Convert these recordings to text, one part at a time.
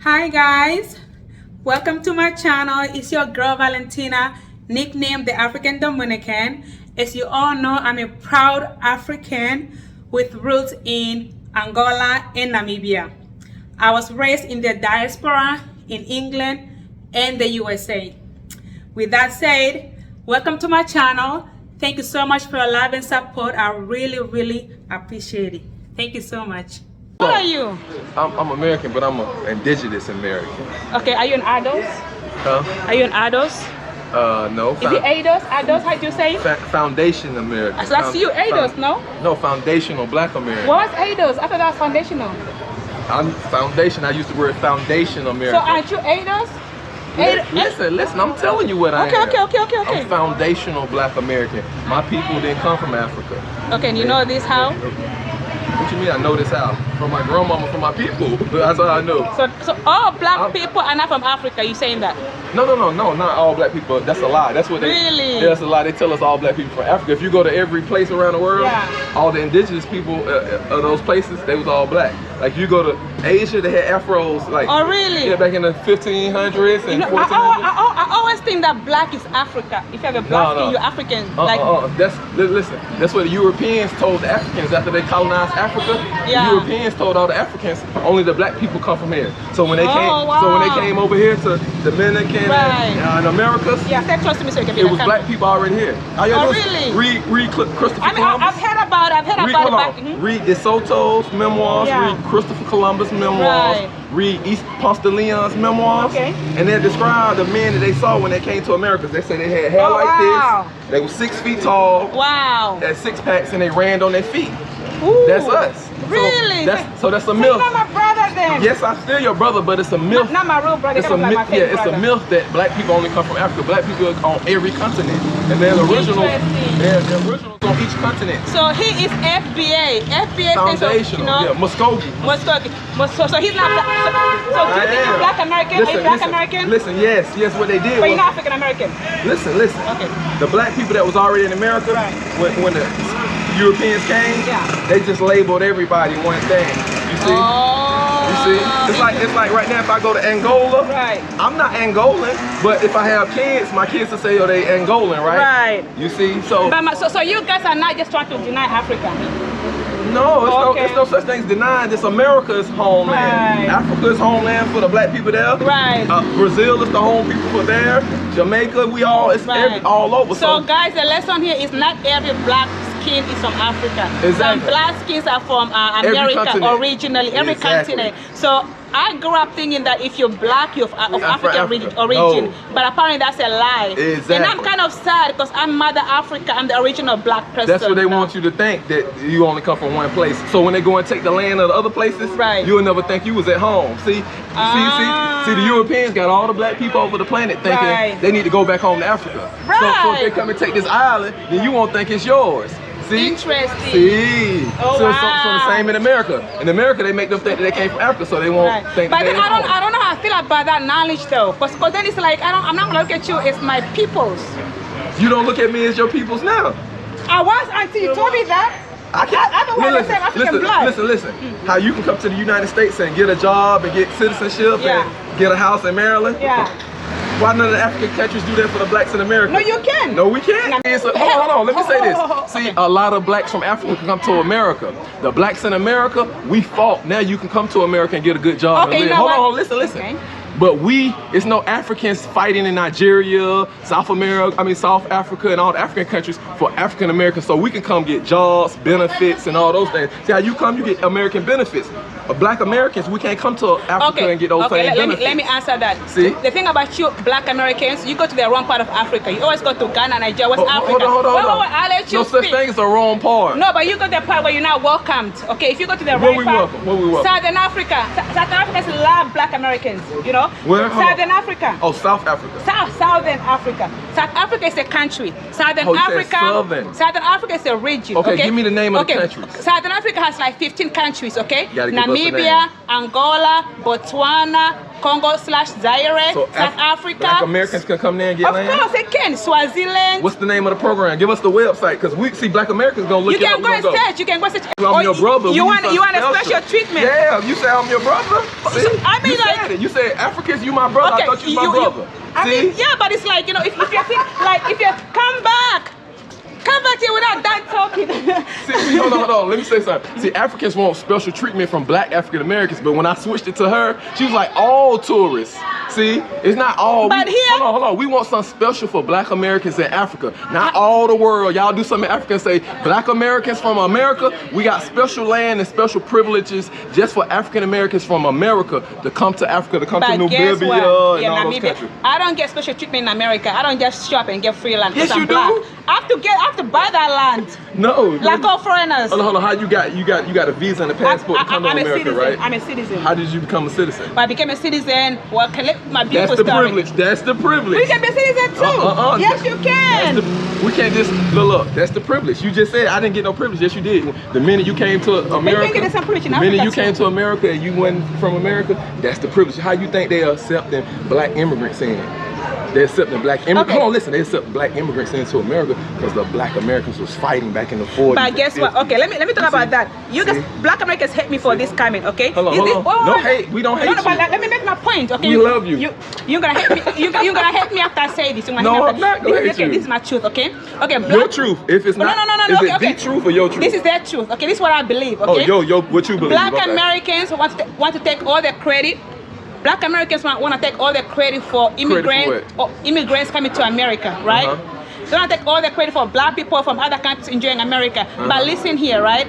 Hi guys, welcome to my channel. It's your girl Valentina, nicknamed the African Dominican. As you all know, I'm a proud African with roots in Angola and Namibia. I was raised in the diaspora in England and the USA. With that said, welcome to my channel. Thank you so much for your love and support. I really appreciate it. Thank you so much. What are you? I'm American, but I'm an indigenous American. Okay, are you an ADOS? Huh? Are you an ADOS? No. Is it ADOS? ADOS, how do you say it? Foundation American. So that's you, ADOS, no? No, foundational Black American. What's ADOS? I thought that was foundational. I'm foundation. I used the word foundation American. So aren't you ADOS? Listen, I'm telling you what I am. Okay. I'm foundational Black American. My people didn't come from Africa. Okay, and you know this how? What you mean I know this how? From my grandmama, from my people. That's how I know. So all Black people are not from Africa, you saying that? No, not all Black people. That's a lie. That's what they. Really? Yeah, that's a lie. They tell us all Black people from Africa. If you go to every place around the world, all the indigenous people of those places, they was all Black. Like you go to Asia, they had afros. Like, oh really? Yeah, back in the 1500s and 1400s. I always think that Black is Africa. If you have a black skin, you're African. Listen. That's what the Europeans told the Africans after they colonized Africa. Yeah. The Europeans told all the Africans only the Black people come from here. So when they came over here to Dominican and Americas, stay close to me so you can be it was Black people already here. Really? Read Christopher Columbus. I've heard about it. Read De Soto's memoirs. Read Christopher Columbus' memoirs. Read East Ponce de Leon's memoirs. Okay. And they describe the men that they saw when they came to America. They say they had hair this. They were 6 feet tall. Wow. Had 6-packs and they ran on their feet. Ooh. That's us. Really? So that's a so myth. You're not my brother then? Yes, I'm still your brother, but it's a myth. Not my real brother. It's a myth. It's a myth that Black people only come from Africa. Black people are on every continent, and they're the originals. They're the originals on each continent. So he is FBA. FBA foundational. Muskogee. So he's not Black. So do you think he's Black American? Are you Black American? Listen, yes. What they did. But you're not African American. Listen. Okay. The Black people that was already in America, when the Europeans came, they just labeled everybody one thing. You see? You see? It's like right now if I go to Angola, I'm not Angolan, but if I have kids, my kids will say, oh, they Angolan, right? You see? So you guys are not just trying to deny Africa. No, it's no such thing as denying this. America's homeland. Africa's homeland for the Black people there. Brazil is the home people for there. Jamaica, all over. So guys, the lesson here is not every Black skin is from Africa. Exactly. Some Black skins are from America originally, every continent. So I grew up thinking that if you're Black, you're of African origin. No. But apparently that's a lie. Exactly. And I'm kind of sad because I'm Mother Africa. I'm the original Black person. That's what they want you to think, that you only come from one place. So when they go and take the land of the other places, you'll never think you was at home. See, the Europeans got all the Black people over the planet thinking they need to go back home to Africa. So if they come and take this island, then you won't think it's yours. See? Interesting. See? So the same in America. In America, they make them think that they came from Africa, so they won't think that I don't know how I feel about that knowledge though. Because then it's like, I'm not going to look at you as my peoples. You don't look at me as your peoples now. I was until you told me that. I don't want to say African blood. Listen. How you can come to the United States and get a job and get citizenship and get a house in Maryland? Why none of the African countries do that for the Blacks in America? No, you can. No, we can't. Hold on. Let me say this. See, a lot of Blacks from Africa can come to America. The Blacks in America, we fought. Now you can come to America and get a good job. Okay, hold on. Listen. Okay. But it's no Africans fighting in Nigeria, South Africa, and all the African countries for African Americans, so we can come get jobs, benefits, and all those things. See how you come, you get American benefits. But Black Americans, we can't come to Africa and get those same benefits. Let me answer that. See? The thing about you, Black Americans, you go to the wrong part of Africa. You always go to Ghana, Nigeria, West Africa. Hold on. I'll let you no such thing as the wrong part. No, but you go to the part where you're not welcomed. Okay, if you go to the right part, where we welcome? Southern Africa. Southern Africans love Black Americans, you know? Where? Southern Africa. Oh, South Africa. Southern Africa. South Africa is a country. Southern Africa is a region. Okay, give me the name of the countries. Southern Africa has like 15 countries, okay? Namibia, Angola, Botswana, Congo/Zaire, South Africa. Black Americans can come there and get land? Of course they can. Swaziland. What's the name of the program? Give us the website, because we see Black Americans gonna look it up. You can go and search. You can go search. I'm your brother. You want a special treatment? Yeah, you say I'm your brother. I mean, like, it. You said Africans, you my brother. Okay, I thought you my brother. I mean, yeah, but it's like, you know, if you feel like if you come back here without that talking. See, hold on. Let me say something. See, Africans want special treatment from black African Americans, but when I switched it to her, she was like all tourists. See, it's not all. But here, hold on. We want something special for black Americans in Africa, not all the world. Y'all do something in Africa and say, black Americans from America, we got special land and special privileges just for African Americans from America to come to Africa, to come to Namibia and all those countries. I don't get special treatment in America. I don't just show up and get free land. Yes, you do. I have to buy that land. No. Like all foreigners. Hold on. How you got a visa and a passport to come to America, right? I'm a citizen. How did you become a citizen? Well, I became a citizen. Well, collect my beautiful That's the privilege. That's the privilege. We can be a citizen too. Yes, you can. We can't just look. That's the privilege. You just said I didn't get no privilege. Yes, you did. The minute you came to America, the minute you came to America and you went from America, that's the privilege. How you think they are accepting black immigrants in? They're accepting black immigrants. Okay. Hold on, listen. They accept black immigrants into America because the black Americans was fighting back in the 40s. But guess what? Okay, let me talk about that. You guys, black Americans hate me for this comment. Okay. Hold on. No hate. We don't hate you. But let me make my point. Okay. We love you. You're gonna hate me. You're gonna hate me after I say this. No, I'm not gonna hate you. This is my truth. Okay. Okay. Your truth. If it's not, no. Is it the truth or your truth? This is their truth. Okay. This is what I believe. Okay. Oh, what you believe? Black Americans want to take all the credit. Black Americans want to take all the credit for immigrants coming to America, right? They want to take all the credit for black people from other countries enjoying America. But listen here, right?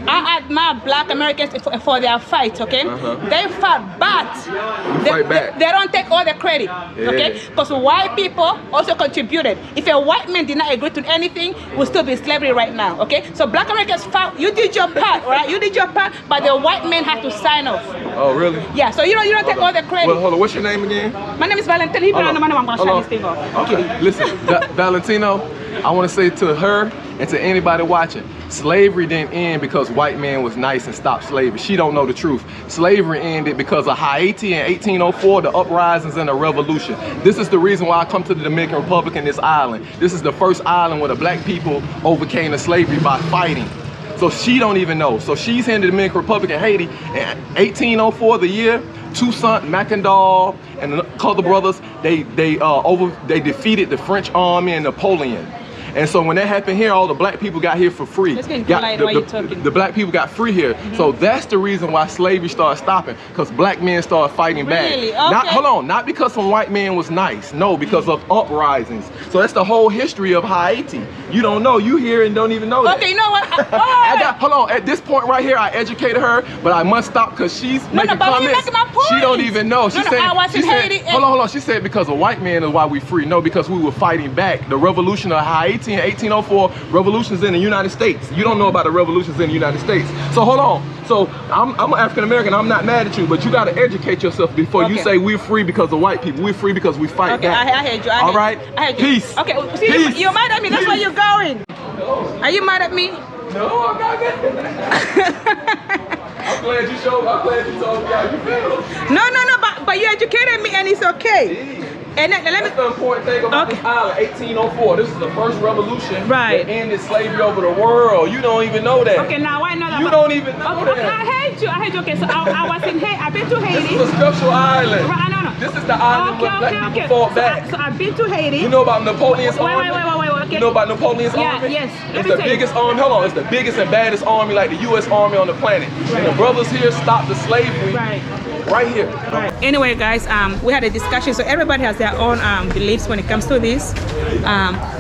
I admire black Americans for their fight, okay? They fight, but they don't take all the credit, okay? Because white people also contributed. If a white man did not agree to anything, we'll still be in slavery right now, okay? So black Americans fight. You did your part, right? You did your part, but the white man had to sign off. Oh, really? Yeah. So you don't take all the credit. Well, hold on. What's your name again? My name is Valentina. I'm gonna shut this thing off. Okay. Listen, Valentina. I want to say to her and to anybody watching, slavery didn't end because white man was nice and stopped slavery. She don't know the truth. Slavery ended because of Haiti in 1804, the uprisings and the revolution. This is the reason why I come to the Dominican Republic and this island. This is the first island where the black people overcame the slavery by fighting. So she don't even know. So she's in the Dominican Republic and Haiti in 1804, the year. Toussaint, Mackendal, and the other brothers, they defeated the French army and Napoleon. And so when that happened here, all the black people got here for free. The black people got free here. So that's the reason why slavery started stopping, because black men started fighting back. Okay. Not because some white man was nice. No, because of uprisings. So that's the whole history of Haiti. You don't know. You here and don't even know that. Okay, you know what? Hold on. At this point right here, I educated her, but I must stop because she's making comments. She don't even know. She said, hold on. She said because a white man is why we free. No, because we were fighting back. The revolution of Haiti in 1804, revolutions in the United States. You don't know about the revolutions in the United States. So hold on. So I'm an African American. I'm not mad at you, but you got to educate yourself before you say we're free because of white people. We're free because we fight back. I heard you. All right. Peace. Okay. See, Peace. You're mad at me. That's why you're going. Are you mad at me? No, I'm not mad. I'm glad you told me how you feel. No, but you educated me and it's okay. And let me. That's the important thing about this island, 1804. This is the first revolution that ended slavery over the world. You don't even know that. Okay, now I know that. You don't even know that. I hate you. Okay, so I was in Haiti. I've been to Haiti. This is a special island. Right, no. This is the island where black people fought back. So I've been to Haiti. You know about Napoleon's army? Wait. Okay. You know about Napoleon's army? Yes. It's the biggest army. Hold on. It's the biggest and baddest army, like the U.S. Army on the planet. And the brothers here stopped the slavery. Right here. Anyway, guys, we had a discussion. So everybody has their own beliefs when it comes to this.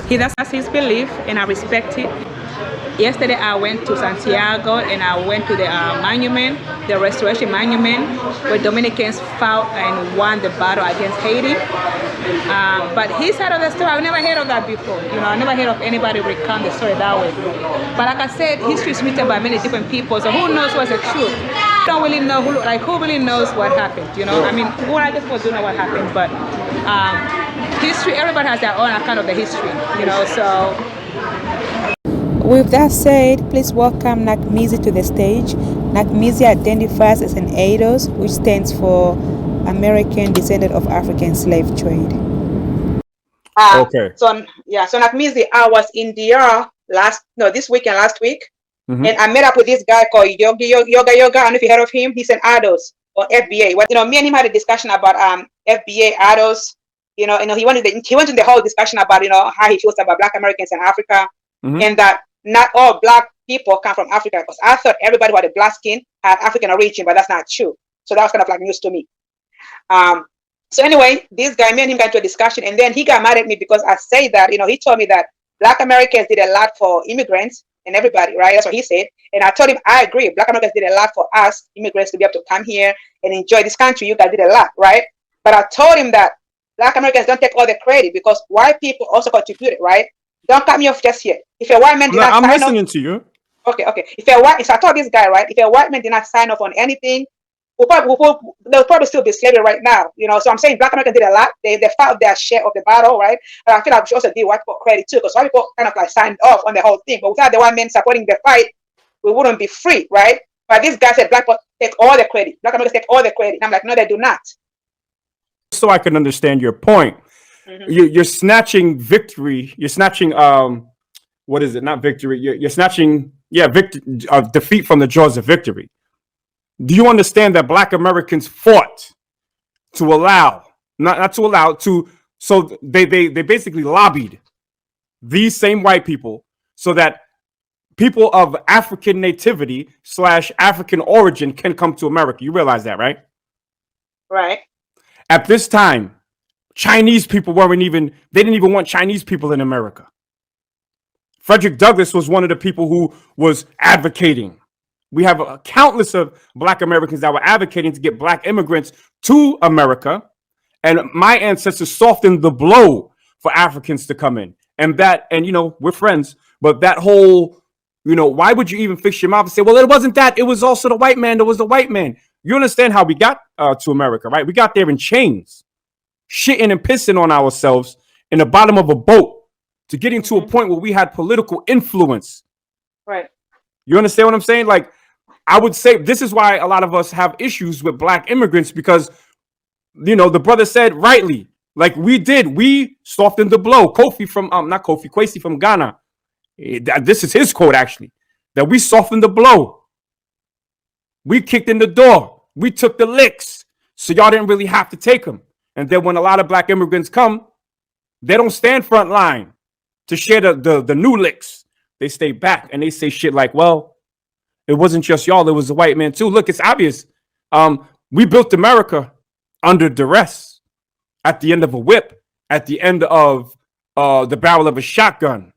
He does his belief, and I respect it. Yesterday, I went to Santiago, and I went to the monument, the Restoration Monument, where Dominicans fought and won the battle against Haiti. But his side of the story, I've never heard of that before. I never heard of anybody recount the story that way. But like I said, history is written by many different people, so who knows what's the truth? I don't really know who really knows what happened. I mean, who I just do know what happened, but history, everybody has their own account of the history. So. With that said, please welcome Nakmizi to the stage. Nakmizi identifies as an ADOS, which stands for American Descendant of African Slave Trade. Okay. So Nakmizi, I was in DR this week and last week, and I met up with this guy called Yoga. I don't know if you heard of him. He's an ADOS. or FBA. What me and him had a discussion about FBA adults. He went into the whole discussion about how he feels about Black Americans in Africa, and that not all Black people come from Africa. Because I thought everybody who had a black skin had African origin, but that's not true. So that was kind of like news to me. So anyway, this guy, me and him got into a discussion, and then he got mad at me because I say that he told me that Black Americans did a lot for immigrants and everybody, right? That's what he said. And I told him, I agree. Black Americans did a lot for us, immigrants, to be able to come here and enjoy this country. You guys did a lot, right? But I told him that Black Americans don't take all the credit because white people also contributed, right? Don't cut me off just yet. If a white man did not I'm sign listening off, to you. Okay. So I told this guy, right? If a white man did not sign off on anything, there'll probably still be slavery right now. So I'm saying Black Americans did a lot. They fought their share of the battle, right? But I feel like we should also give white people credit too, because white people kind of like signed off on the whole thing. But without the white men supporting the fight, we wouldn't be free, right? But this guy said Black people take all the credit. Black Americans take all the credit. And I'm like, no, they do not. So I can understand your point. You're snatching victory. You're snatching what is it? Not victory. You're snatching defeat from the jaws of victory. Do you understand that Black Americans fought to allow, not to allow, so they basically lobbied these same white people so that people of African nativity / African origin can come to America? You realize that, right? Right. At this time, Chinese people they didn't even want Chinese people in America. Frederick Douglass was one of the people who was advocating. We have countless of Black Americans that were advocating to get Black immigrants to America. And my ancestors softened the blow for Africans to come in. And we're friends, but that whole, why would you even fix your mouth and say, well, it wasn't that. It was also the white man. There was the white man. You understand how we got to America, right? We got there in chains, shitting and pissing on ourselves in the bottom of a boat to getting to a point where we had political influence. Right. You understand what I'm saying? Like, I would say this is why a lot of us have issues with Black immigrants, because, the brother said rightly, like we softened the blow. Kwesi from Ghana. This is his quote, actually, that we softened the blow. We kicked in the door. We took the licks. So y'all didn't really have to take them. And then when a lot of Black immigrants come, they don't stand front line to share the new licks. They stay back and they say shit like, well, it wasn't just y'all, it was the white man too. Look, it's obvious. We built America under duress, at the end of a whip, at the end of the barrel of a shotgun.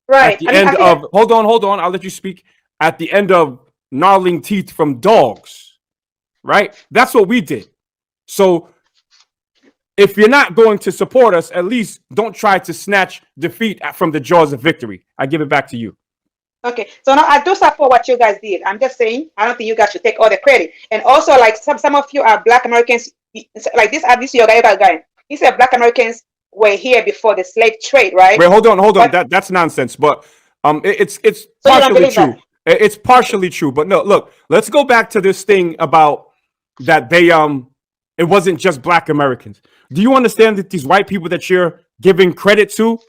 Right. Hold on, I'll let you speak. At the end of gnarling teeth from dogs, right? That's what we did. So if you're not going to support us, at least don't try to snatch defeat from the jaws of victory. I give it back to you. Okay, so now I do support what you guys did. I'm just saying, I don't think you guys should take all the credit. And also, like some of you are Black Americans, like this your guy. He said Black Americans were here before the slave trade, right? Wait, hold on. That's nonsense. But it's partially true. It's partially true. But no, look, let's go back to this thing about that it wasn't just Black Americans. Do you understand that these white people that you're giving credit to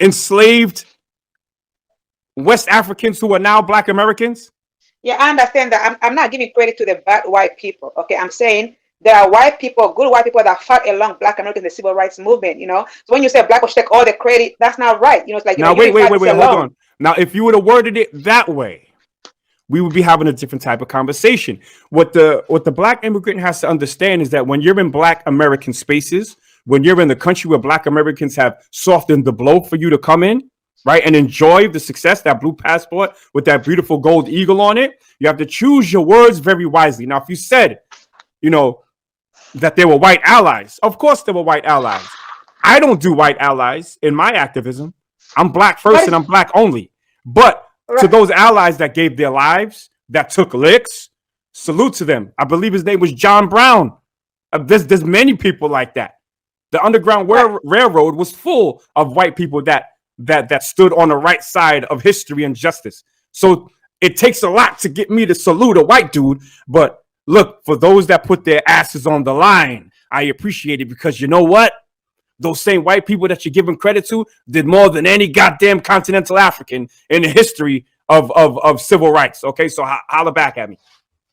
enslaved West Africans who are now Black Americans? Yeah, I understand that. I'm not giving credit to the bad white people. Okay, I'm saying there are white people, good white people that fought along Black Americans in the civil rights movement. So when you say Black will take all the credit, that's not right. It's like now wait, hold on. Now, if you would have worded it that way, we would be having a different type of conversation. What the Black immigrant has to understand is that when you're in Black American spaces, when you're in the country where Black Americans have softened the blow for you to come in, right, and enjoy the success, that blue passport with that beautiful gold eagle on it, you have to choose your words very wisely. Now, if you said, that there were white allies, of course there were white allies. I don't do white allies in my activism. I'm Black first and I'm Black only. But to those allies that gave their lives, that took licks, salute to them. I believe his name was John Brown. There's many people like that. The Underground Railroad was full of white people that stood on the right side of history and justice. So it takes a lot to get me to salute a white dude. But look, for those that put their asses on the line, I appreciate it, because you know what? Those same white people that you're giving credit to did more than any goddamn continental African in the history of civil rights. Okay, so holler back at me.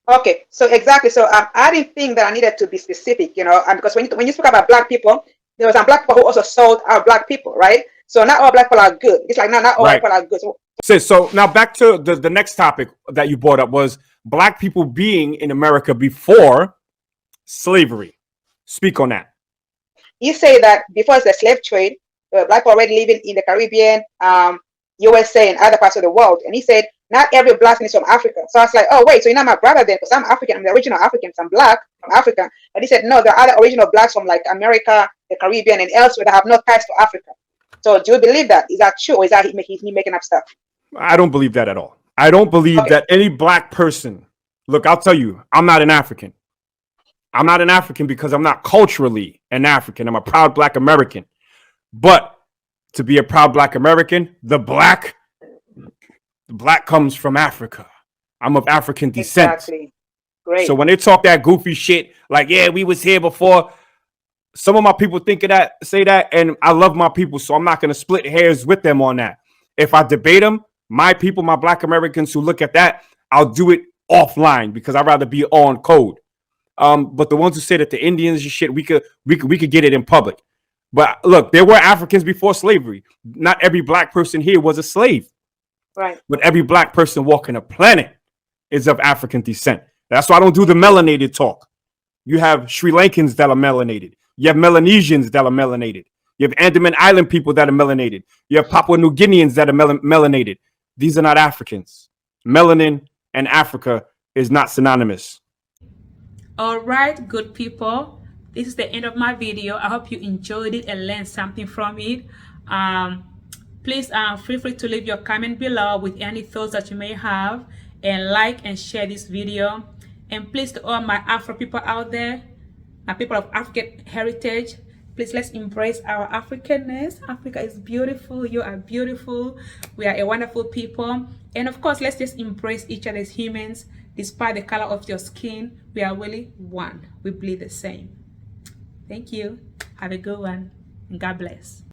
Okay, so exactly. So I didn't think that I needed to be specific, because when you speak about black people, there was some black people who also sold our black people, right? So not all black people are good. It's like not all white Right. people are good. So now back to the next topic that you brought up was black people being in America before slavery. Speak on that. You say that before the slave trade, black people already living in the Caribbean, USA, and other parts of the world. And he said, not every black man is from Africa. So I was like, oh, wait, so you're not my brother then, because I'm African. I'm the original African. I'm black from Africa. But he said, no, there are other original blacks from like America, the Caribbean, and elsewhere that have no ties to Africa. So do you believe that? Is that true? Or is that he making up stuff? I don't believe that at all. I don't believe Okay. that any black person, look, I'll tell you, I'm not an African. I'm not an African because I'm not culturally an African. I'm a proud black American. But to be a proud black American, the black comes from Africa. I'm of African descent. Exactly. Great. So when they talk that goofy shit, like, yeah, we was here before, some of my people think of that, say that, and I love my people, so I'm not going to split hairs with them on that. If I debate them, my people, my black Americans who look at that, I'll do it offline because I'd rather be on code. But the ones who say that the Indians and shit, we could get it in public. But look, there were Africans before slavery. Not every black person here was a slave. Right. But every black person walking the planet is of African descent. That's why I don't do the melanated talk. You have Sri Lankans that are melanated. You have Melanesians that are melanated. You have Andaman Island people that are melanated. You have Papua New Guineans that are melanated. These are not Africans. Melanin and Africa is not synonymous. All right, good people. This is the end of my video. I hope you enjoyed it and learned something from it. Please feel free to leave your comment below with any thoughts that you may have, and like and share this video. And please, to all my Afro people out there, my people of African heritage, please, let's embrace our Africanness. Africa is beautiful. You are beautiful. We are a wonderful people. And of course, let's just embrace each other as humans. Despite the color of your skin, we are really one. We bleed the same. Thank you. Have a good one. And God bless.